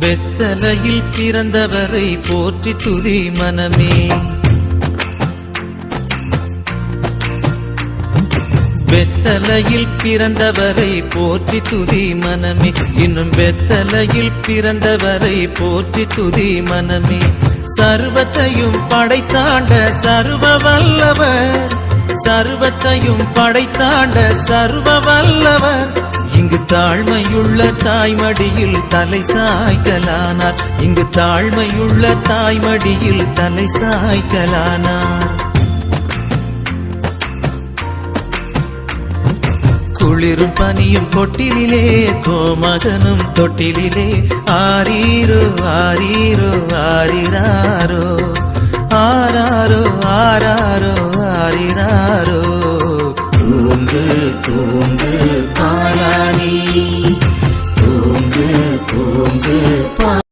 வெத்தலையில் பிறந்தவரை போற்றி துதி மனமே. வெத்தலையில் பிறந்தவரை போற்றி துதி மனமே. இன்னும் வெத்தலையில் பிறந்தவரை போற்றி துதி மனமே. சர்வத்தையும் படைத்தாண்ட சர்வ வல்லவர், சர்வத்தையும் படைத்தாண்ட சர்வ வல்லவர் இங்கு தாழ்மையுள்ள தாய்மடியில் தலை சாய்க்கலானார். இங்கு தாழ்மையுள்ள தாய்மடியில் தலை சாய்க்கலானார். குளிரும் பனியும் கொட்டிலே கோமகனும் தொட்டிலே ஆரீரோ ஆரீரோ ஆரிராரோ ஆராரோ ஆராரோ ஆரிராரோ. தூங்கு தூங்கு பாலானி, தூங்கு தூங்கு